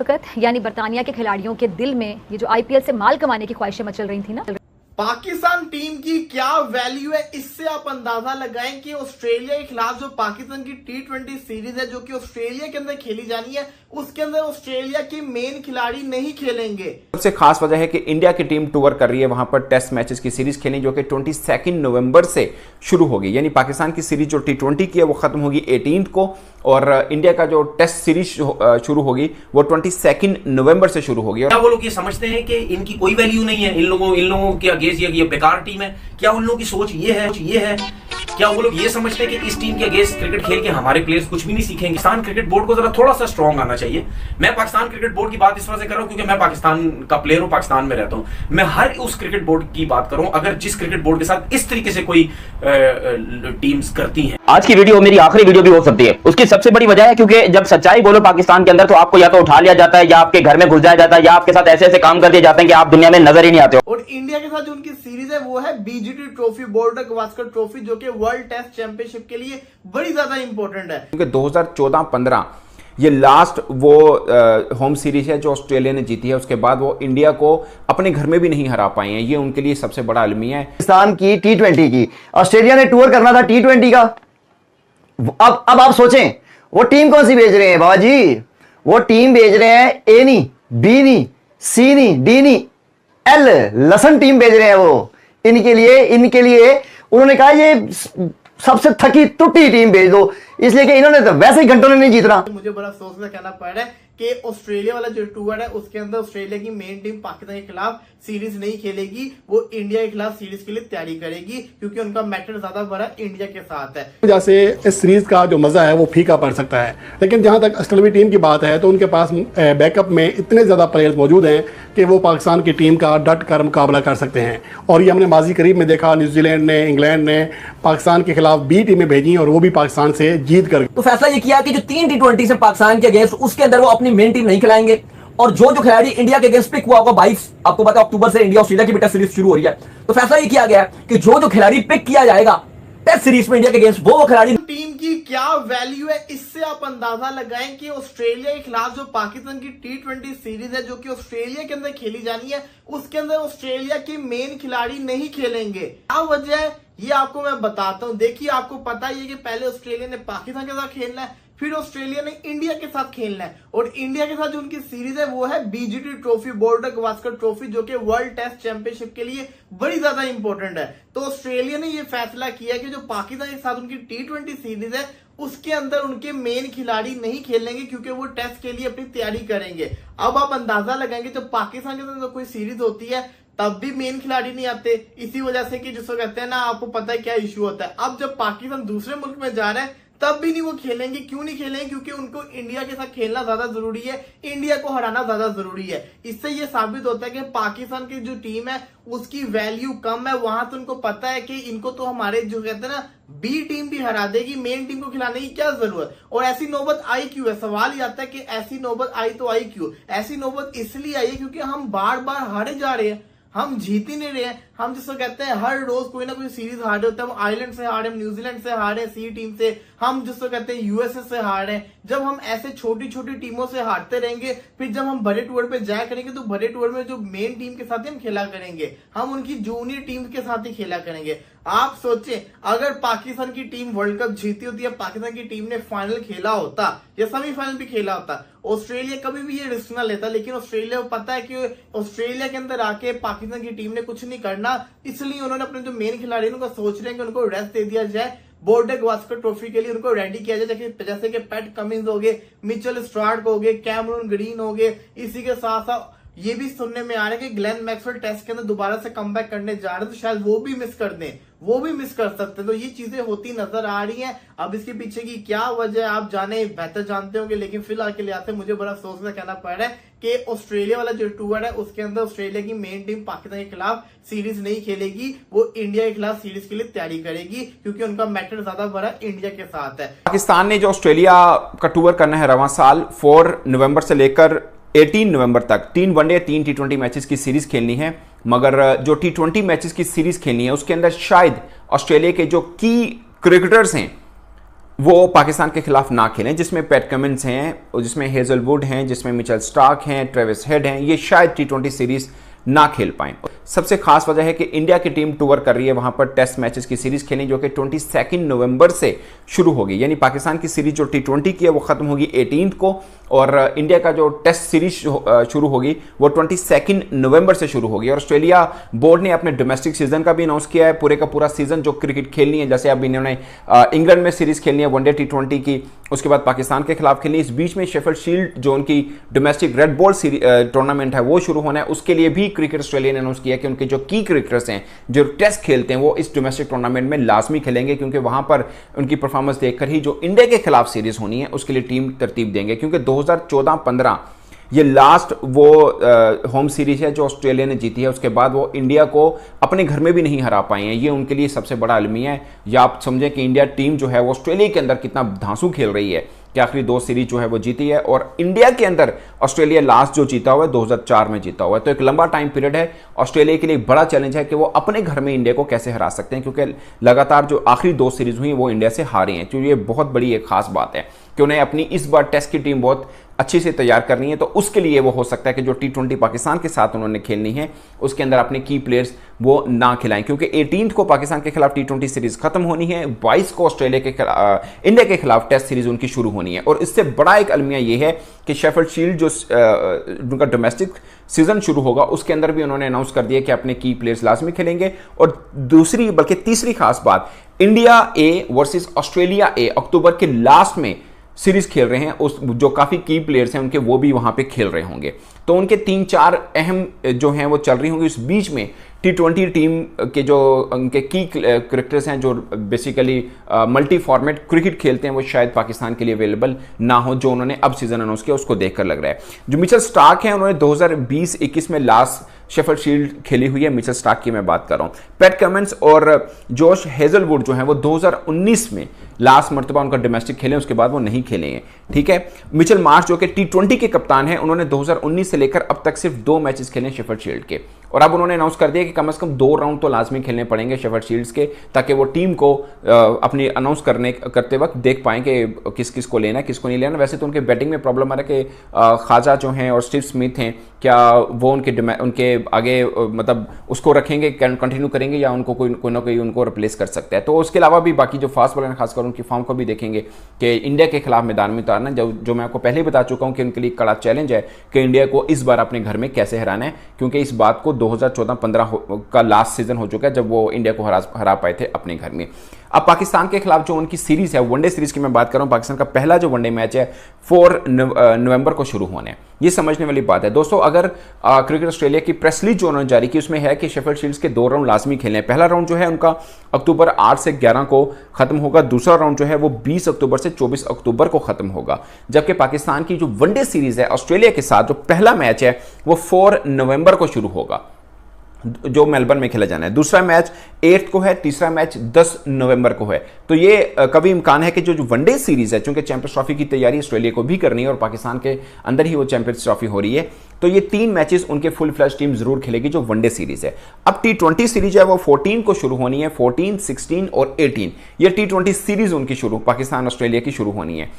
वक्त यानी बरतानिया के खिलाड़ियों के दिल में ये जो आईपीएल से माल कमाने की ख्वाहिशें मचल रही थी ना, पाकिस्तान टीम की क्या वैल्यू है, इससे आप अंदाजा लगाएं कि ऑस्ट्रेलिया के खिलाफ जो पाकिस्तान की T20 सीरीज है जो कि ऑस्ट्रेलिया के अंदर खेली जानी है, उसके अंदर ऑस्ट्रेलिया के मेन खिलाड़ी नहीं खेलेंगे। सबसे खास वजह है कि इंडिया की टीम टूर कर रही है, वहां पर टेस्ट मैचेस की सीरीज खेली जो कि 22 नवंबर से शुरू होगी। यानी पाकिस्तान की सीरीज जो T20 की है वो खत्म होगी 18 को, और इंडिया का जो टेस्ट सीरीज शुरू होगी वो 22 नवंबर से शुरू होगी। क्या वो लोग ये समझते हैं कि इनकी कोई वैल्यू नहीं है, इन लोगों के अगेंस्ट ये बेकार टीम है? क्या उन लोगों की सोच ये है? क्या वो लोग ये समझते हैं कि इस टीम के अगेंस्ट क्रिकेट खेल के हमारे प्लेयर्स कुछ भी नहीं सीखेंगे? पाकिस्तान क्रिकेट बोर्ड को जरा थोड़ा सा स्ट्रांग आना चाहिए। मैं पाकिस्तान क्रिकेट बोर्ड की बात इस वजह से कर रहा हूं क्योंकि मैं पाकिस्तान का प्लेयर हूं, पाकिस्तान में रहता हूं। मैं हर उस क्रिकेट बोर्ड की बात करूं अगर जिस क्रिकेट बोर्ड के साथ इस तरीके से कोई टीम्स करती हैं। आज की वीडियो मेरी आखिरी वीडियो भी हो सकती है। उसकी सबसे बड़ी वजह है क्योंकि जब सच्चाई बोलो पाकिस्तान के अंदर तो आपको या तो उठा लिया जाता है, या आपके घर में घुस जाया जाता है, या आपके साथ ऐसे ऐसे काम कर दिए जाते हैं कि आप दुनिया में नजर ही नहीं आते हो। और इंडिया के साथ जो उनकी सीरीज है वो है BGT trophy, border Gavaskar trophy, जो कि वर्ल्ड टेस्ट चैंपियनशिप के लिए बड़ी ज्यादा इंपॉर्टेंट है। क्योंकि 2014-15 ये लास्ट वो होम सीरीज है जो ऑस्ट्रेलिया ने जीती है। उसके बाद वो इंडिया को अपने घर में भी नहीं हरा पाए हैं। ये उनके लिए सबसे बड़ा अलमिया है। पाकिस्तान की T20 की ऑस्ट्रेलिया ने टूर करना था T20 का। अब आप सोचें वो टीम कौन सी भेज रहे हैं बाबाजी? वो टीम भेज रहे हैं A नहीं, B नहीं, C नहीं, D नहीं, L लसन टीम भेज रहे हैं। वो इनके लिए उन्होंने कहा ये सबसे थकी टुटी टीम भेज दो, इसलिए कि इन्होंने तो वैसे ही घंटों ने नहीं जीतना। मुझे बड़ा अफसोस से कहना पड़ रहा है कि ऑस्ट्रेलिया वाला जो टूर है उसके अंदर ऑस्ट्रेलिया की मेन टीम पाकिस्तान के खिलाफ सीरीज नहीं खेलेगी, वो इंडिया के खिलाफ सीरीज के लिए तैयारी करेगी क्योंकि उनका मैटर ज्यादा बड़ा इंडिया के साथ है। वजह से इस सीरीज का जो मजा है वो फीका पड़ सकता है। लेकिन जहां तक ऑस्ट्रेलिया टीम की बात है तो उनके पास बैकअप में इतने ज्यादा प्लेयर्स मौजूद हैं कि वो पाकिस्तान की टीम का डट कर मुकाबला कर सकते हैं। और ये हमने माजी करीब में देखा, न्यूजीलैंड ने, इंग्लैंड ने पाकिस्तान के खिलाफ 20 टीमें भेजी और वो भी पाकिस्तान से जीत कर। तो फैसला ये किया कि जो 3 T20 से पाकिस्तान के अगेंस्ट उसके अंदर वो अपनी मेन टीम नहीं खिलाएंगे, और जो खिलाड़ी इंडिया के अगेंस्ट पिक हुआ होगा 22, आपको पता है अक्टूबर से इंडिया ऑस्ट्रेलिया की भी टेस्ट सीरीज शुरू हो रही है, तो फैसला ये किया गया कि जो खिलाड़ी पिक किया जाएगा टेस्ट सीरीज में इंडिया के अगेंस्ट वो खिलाड़ी। टीम की क्या वैल्यू है, इससे आप अंदाजा लगाएं कि ऑस्ट्रेलिया के खिलाफ जो पाकिस्तान की T20 सीरीज है जो कि ऑस्ट्रेलिया के अंदर खेली जानी है, उसके अंदर ऑस्ट्रेलिया के मेन खिलाड़ी नहीं खेलेंगे। क्या वजह है ये आपको मैं बताता हूं। देखिए, आपको पता ही है कि पहले ऑस्ट्रेलिया ने पाकिस्तान के साथ खेलना है, फिर ऑस्ट्रेलिया ने इंडिया के साथ खेलना है, और इंडिया के साथ जो उनकी सीरीज है वो है BGT trophy, border Gavaskar trophy, जो कि वर्ल्ड टेस्ट चैंपियनशिप के लिए बड़ी ज्यादा इंपॉर्टेंट है। तो ऑस्ट्रेलिया ने ये फैसला किया कि जो पाकिस्तान के साथ उनकी T20 सीरीज है उसके अंदर उनके मेन खिलाड़ी नहीं खेलेंगे क्योंकि वो टेस्ट के लिए अपनी तैयारी करेंगे। अब आप अंदाजा लगाएंगे जब पाकिस्तान के साथ कोई सीरीज होती है तब भी मेन खिलाड़ी नहीं आते, इसी वजह से कि जिसको कहते हैं ना, आपको पता है क्या इशू होता है। अब जब पाकिस्तान दूसरे मुल्क में जा रहा है तब भी नहीं वो खेलेंगे। क्यों नहीं खेलेंगे? क्योंकि उनको इंडिया के साथ खेलना ज्यादा जरूरी है, इंडिया को हराना ज्यादा जरूरी है। इससे ये साबित होता है कि पाकिस्तान की जो टीम है उसकी वैल्यू कम है। वहां तो उनको पता है कि इनको तो हमारे जो कहते हैं ना B टीम भी हरा देगी, मेन टीम को खिलाने की क्या जरूरत। और ऐसी नौबत आई क्यों है? सवाल ये आता है कि ऐसी नौबत आई तो आई क्यों? ऐसी नौबत इसलिए आई है क्योंकि हम बार बार हारे जा रहे हैं, हम जीत ही नहीं रहे हैं। हम जिसको कहते हैं हर रोज कोई ना कोई सीरीज हारे होते हैं। हम आयरलैंड से हारे, हम न्यूजीलैंड से हारे, C टीम से, हम जिसको कहते हैं USA से हारे। जब हम ऐसे छोटी छोटी टीमों से हारते रहेंगे, फिर जब हम बड़े टूर पे जाया करेंगे तो बड़े टूर में जो मेन टीम के साथ ही हम खेला करेंगे, हम उनकी जूनियर टीम के साथ ही खेला करेंगे। आप सोचें अगर पाकिस्तान की टीम वर्ल्ड कप जीती होती है, पाकिस्तान की टीम ने फाइनल खेला होता या सेमीफाइनल भी खेला होता, ऑस्ट्रेलिया कभी भी ये रिस्क ना लेता। लेकिन ऑस्ट्रेलिया को पता है कि ऑस्ट्रेलिया के अंदर आके पाकिस्तान की टीम ने कुछ नहीं करना, इसलिए उन्होंने अपने जो मेन खिलाड़ी उनको सोच रहे हैं कि उनको रेस्ट दे दिया जाए, बॉर्डर गवास्कर ट्रॉफी के लिए उनको रेडी किया जाए। जैसे कि पैट कमिंस हो गए, मिचेल स्टार्क हो गए, कैमरून ग्रीन हो गए। इसी के साथ साथ ये भी सुनने में आ रहा है कि ग्लेन मैक्सवेल टेस्ट के अंदर दोबारा से कमबैक करने जा रहे हैं, तो शायद वो भी मिस कर दें, वो भी मिस कर सकते हैं। तो ये चीजें होती नजर आ रही हैं। अब इसके पीछे की क्या वजह है आप जाने बेहतर जानते होंगे, लेकिन फिलहाल के लिए मुझे बड़ा अफसोस से कहना पड़ रहा है कि ऑस्ट्रेलिया वाला जो टूर है उसके अंदर ऑस्ट्रेलिया की मेन टीम पाकिस्तान के खिलाफ सीरीज नहीं खेलेगी, वो इंडिया के खिलाफ सीरीज के लिए तैयारी करेगी क्योंकि उनका मैटर ज्यादा बड़ा इंडिया के साथ है। पाकिस्तान ने जो ऑस्ट्रेलिया का टूर करना है रवां साल 4 नवंबर से लेकर 18 नवंबर तक 3 वनडे 3 T20 मैचेस की सीरीज खेलनी है। मगर जो T20 मैचेस की सीरीज खेलनी है उसके अंदर शायद ऑस्ट्रेलिया के जो की क्रिकेटर्स हैं वो पाकिस्तान के खिलाफ ना खेलें, जिसमें पैट कमिंस हैं, जिसमें हेजलवुड हैं, जिसमें मिचेल स्टार्क हैं, ट्रेविस हेड हैं, ये शायद T20 सीरीज ना खेल पाएं। सबसे खास वजह है कि इंडिया की टीम टूर कर रही है, वहां पर टेस्ट मैचेस की सीरीज खेलें जो कि 22 नवंबर से शुरू होगी। यानी पाकिस्तान की सीरीज जो T20 की है वो खत्म होगी 18 को, और इंडिया का जो टेस्ट सीरीज शुरू होगी वो 22 नवंबर से शुरू होगी। और ऑस्ट्रेलिया बोर्ड ने अपने डोमेस्टिक सीजन का भी अनाउंस किया है, पूरे का पूरा सीजन जो क्रिकेट खेलनी है, जैसे अब इन्होंने इंग्लैंड में सीरीज खेलनी है वनडे T20 की, उसके बाद पाकिस्तान के खिलाफ खेलनी है, इस बीच में शेफील्ड शील्ड जो उनकी डोमेस्टिक रेड बॉल टूर्नामेंट है वो शुरू होना है। उसके लिए भी क्रिकेट ऑस्ट्रेलिया ने अनाउंस किया कि उनके जो की क्रिकेटर्स हैं जो टेस्ट खेलते हैं वो इस डोमेस्टिक टूर्नामेंट में लाजमी खेलेंगे, क्योंकि वहां पर उनकी परफॉर्मेंस देखकर ही जो इंडिया के खिलाफ सीरीज होनी है उसके लिए टीम तरतीब देंगे। क्योंकि 2014-15 ये लास्ट वो होम सीरीज है जो ऑस्ट्रेलिया ने जीती है, उसके बाद वो इंडिया को अपने घर में भी नहीं हरा पाए हैं। ये उनके लिए सबसे बड़ा अलमिया है। या आप समझें कि इंडिया टीम जो है वो ऑस्ट्रेलिया के अंदर कितना धांसू खेल रही है कि आखिरी 2 सीरीज जो है वो जीती है, और इंडिया के अंदर ऑस्ट्रेलिया लास्ट जो जीता हुआ है 2004 में जीता हुआ है। तो एक लंबा टाइम पीरियड है, ऑस्ट्रेलिया के लिए बड़ा चैलेंज है कि वो अपने घर में इंडिया को कैसे हरा सकते हैं, क्योंकि लगातार जो आखिरी 2 सीरीज हुई वो इंडिया से हारे हैं। तो ये बहुत बड़ी एक खास बात है कि उन्हें अपनी इस बार टेस्ट की टीम बहुत अच्छी से तैयार करनी है। तो उसके लिए वो हो सकता है कि जो T20 पाकिस्तान के साथ उन्होंने खेलनी है उसके अंदर अपने की प्लेयर्स वो ना खिलाएं, क्योंकि 18 को पाकिस्तान के खिलाफ T20 सीरीज खत्म होनी है, 22 को ऑस्ट्रेलिया के इंडिया के खिलाफ टेस्ट सीरीज उनकी शुरू होनी है। और इससे बड़ा एक अलमिया ये है कि शेफील्ड शील्ड जो उनका डोमेस्टिक सीजन शुरू होगा उसके अंदर भी उन्होंने अनाउंस कर दिया कि अपने की प्लेयर्स लाजमी खेलेंगे। और दूसरी बल्कि तीसरी खास बात, India A versus Australia A October के लास्ट में सीरीज खेल रहे हैं, उस जो काफी की प्लेयर्स हैं उनके वो भी वहां पे खेल रहे होंगे। तो उनके 3-4 अहम जो हैं वो चल रही होंगी। इस बीच में T20 टीम के जो उनके की क्रिकेटर्स हैं जो बेसिकली मल्टी फॉर्मेट क्रिकेट खेलते हैं वो शायद पाकिस्तान के लिए अवेलेबल ना हो, जो उन्होंने अब सीजन अनाउंस किया उसको देखकर लग रहा है। जो मिचेल स्टार्क हैं उन्होंने 2020-21 में लास्ट शेफील्ड शील्ड खेली हुई है, मिचेल स्टार्क की मैं बात कर रहा हूं। पैट कमिंस और जोश हेजलवुड जो है वो 2019 में लास्ट मरतबा उनका डोमेस्टिक खेले, उसके बाद वो नहीं खेले हैं। ठीक है, मिचेल मार्श जो कि T20 के कप्तान हैं, उन्होंने 2019 से लेकर अब तक सिर्फ 2 मैचेस खेले शेफील्ड शील्ड के, और अब उन्होंने अनाउंस कर दिया कि कम से कम 2 राउंड तो लाजमी खेलने पड़ेंगे शेफील्ड शील्ड्स के, ताकि वो टीम को अपनी अनाउंस करते वक्त देख पाएं कि किस किस को लेना है किसको नहीं लेना। वैसे तो उनके बैटिंग में प्रॉब्लम आ रहा है कि ख्वाजा जो हैं और स्टीव स्मिथ हैं, क्या वो उनके आगे मतलब उसको रखेंगे, कंटिन्यू करेंगे, या उनको कोई ना कोई उनको रिप्लेस कर सकता है। तो उसके अलावा भी बाकी जो फास्ट बॉलर खासकर उनकी फॉर्म को भी देखेंगे कि इंडिया के खिलाफ मैदान में उतारना, जो मैं आपको पहले ही बता चुका हूं कि उनके लिए कड़ा चैलेंज है कि इंडिया को इस बार अपने घर में कैसे हराना है, क्योंकि इस बात को 2014-15 का लास्ट सीजन हो चुका है जब वो इंडिया को हरा पाए थे अपने घर में। अब पाकिस्तान के खिलाफ जो उनकी सीरीज है वनडे सीरीज की मैं बात कर रहा हूं, पाकिस्तान का पहला जो वनडे मैच है 4 नवंबर को शुरू होने है। ये समझने वाली बात है दोस्तों। अगर क्रिकेट ऑस्ट्रेलिया की प्रेस रिलीज जो उन्होंने जारी की उसमें है कि शेफील्ड शील्ड्स के 2 राउंड लाजमी खेलने हैं। पहला राउंड जो है उनका अक्टूबर 8 से 11 को खत्म होगा, दूसरा राउंड जो है वो 20 अक्टूबर से 24 अक्टूबर को खत्म होगा। जबकि पाकिस्तान की जो वनडे सीरीज है ऑस्ट्रेलिया के साथ जो पहला मैच है वो 4 नवंबर को शुरू होगा, जो मेलबर्न में खेला जाना है। दूसरा मैच 8 को है, तीसरा मैच 10 नवंबर को है। तो ये कभी इम्कान है कि जो वनडे सीरीज है, चूंकि चैंपियंस ट्रॉफी की तैयारी ऑस्ट्रेलिया को भी करनी है और पाकिस्तान के अंदर ही वो चैंपियंस ट्रॉफी हो रही है, तो ये 3 मैचेस उनके फुल फ्लैश टीम जरूर खेलेगी जो वनडे सीरीज है। अब T20 सीरीज है वो 14 को शुरू होनी है, 14, 16 और 18 ये T20 सीरीज उनकी शुरू पाकिस्तान ऑस्ट्रेलिया की शुरू होनी है।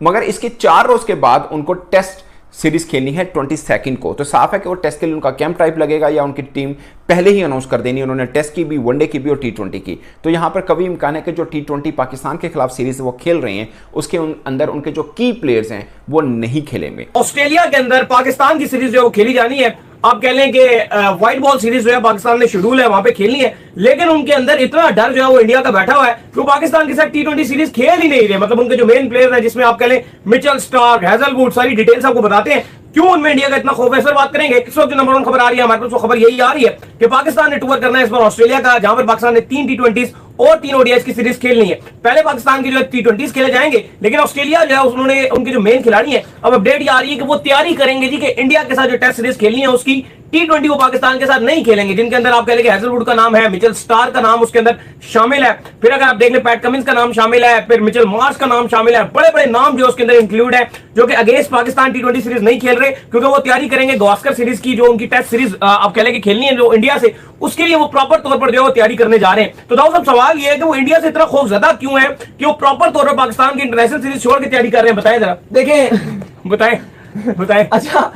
मगर इसके 4 रोज के बाद उनको टेस्ट सीरीज खेलनी है 22 को। तो साफ है कि वो टेस्ट के लिए उनका कैंप टाइप लगेगा या उनकी टीम पहले ही अनाउंस कर देनी, उन्होंने टेस्ट की भी, वनडे की भी और T20 की। तो यहां पर कभी इम्कान है कि जो T20 पाकिस्तान के खिलाफ सीरीज वो खेल रहे हैं उसके अंदर उनके जो की प्लेयर्स हैं वो नहीं खेलेंगे। ऑस्ट्रेलिया के अंदर पाकिस्तान की सीरीज जो खेली जानी है, आप कह लें कि व्हाइट बॉल सीरीज जो है पाकिस्तान ने शेड्यूल है वहां पे खेलनी है, लेकिन उनके अंदर इतना डर जो है वो इंडिया का बैठा हुआ है कि वो पाकिस्तान के साथ T20 सीरीज खेल ही नहीं रहे। मतलब उनके जो मेन प्लेयर हैं जिसमें आप कह लें मिचेल स्टार्क, हेजलवुड, सारी डिटेल्स आपको बताते हैं क्यों उनमें इंडिया का इतना खौफ है। सर बात करेंगे इस वक्त जो नंबर 1 खबर आ रही है हमारे पास, वो खबर यही आ रही है कि पाकिस्तान ने टूर करना है इस बार ऑस्ट्रेलिया का, जहां पर पाकिस्तान ने 3 T20s और 3 ODIs की सीरीज खेलनी है। पहले पाकिस्तान की जो T20s खेले जाएंगे, लेकिन ऑस्ट्रेलिया जो है उन्होंने उनके जो मेन खिलाड़ी है, अब अपडेट ये आ रही है कि वो तैयारी करेंगे जी कि इंडिया के साथ जो टेस्ट सीरीज खेलनी है उसकी T20 वो पाकिस्तान के साथ नहीं खेलेंगे, जिनके अंदर आप कह लेंगे हेजलवुड का नाम है, मिचेल स्टार्क का नाम उसके अंदर शामिल है, फिर अगर आप देख ले पैट कमिंस का नाम शामिल है, फिर मिचेल मार्श का नाम शामिल है। बड़े बड़े नाम जो उसके अंदर इंक्लूड है जो कि अगेंस्ट पाकिस्तान T20 सीरीज नहीं खेल रहे, क्योंकि वो तैयारी करेंगे गवास्कर सीरीज की, जो उनकी टेस्ट सीरीज आप कह लेंगे खेलनी है जो इंडिया से, उसके लिए वो प्रॉपर तौर पर जो है तैयारी करने जा रहे हैं। तो दाऊद साहब सवाल सवाल ये है कि वो इंडिया से इतना खौफजदा क्यों है कि वो प्रॉपर तौर पर पाकिस्तान की इंटरनेशनल सीरीज छोड़ के तैयारी कर रहे हैं? बताएं जरा, देखें बताएं। अच्छा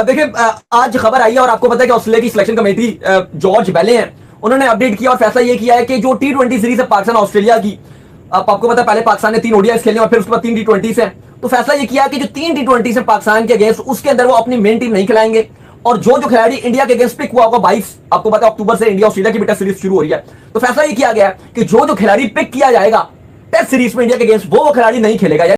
देखिए, आज खबर आई है और आपको पता है कि ऑस्ट्रेलिया की सिलेक्शन कमेटी जॉर्ज बेले हैं, उन्होंने अपडेट किया और फैसला ये किया है कि जो T20 सीरीज है पाकिस्तान ऑस्ट्रेलिया की, आपको पता है पहले पाकिस्तान ने 3 ओडीआईस खेले और फिर उसके बाद 3 T20 हैं, तो फैसला ये किया कि जो 3 T20 हैं पाकिस्तान के अगेंस्ट, उसके अंदर वो अपनी मेन टीम नहीं खिलाएंगे और जो खिलाड़ी इंडिया के अगेंस्ट पिक हुआ होगा 22, आपको पता है अक्टूबर से इंडिया ऑस्ट्रेलिया की भी टेस्ट सीरीज शुरू हो रही है, तो फैसला ये किया गया कि जो खिलाड़ी पिक किया जाएगा टेस्ट सीरीज में इंडिया के अगेंस्ट, वो खिलाड़ी नहीं खेलेगा।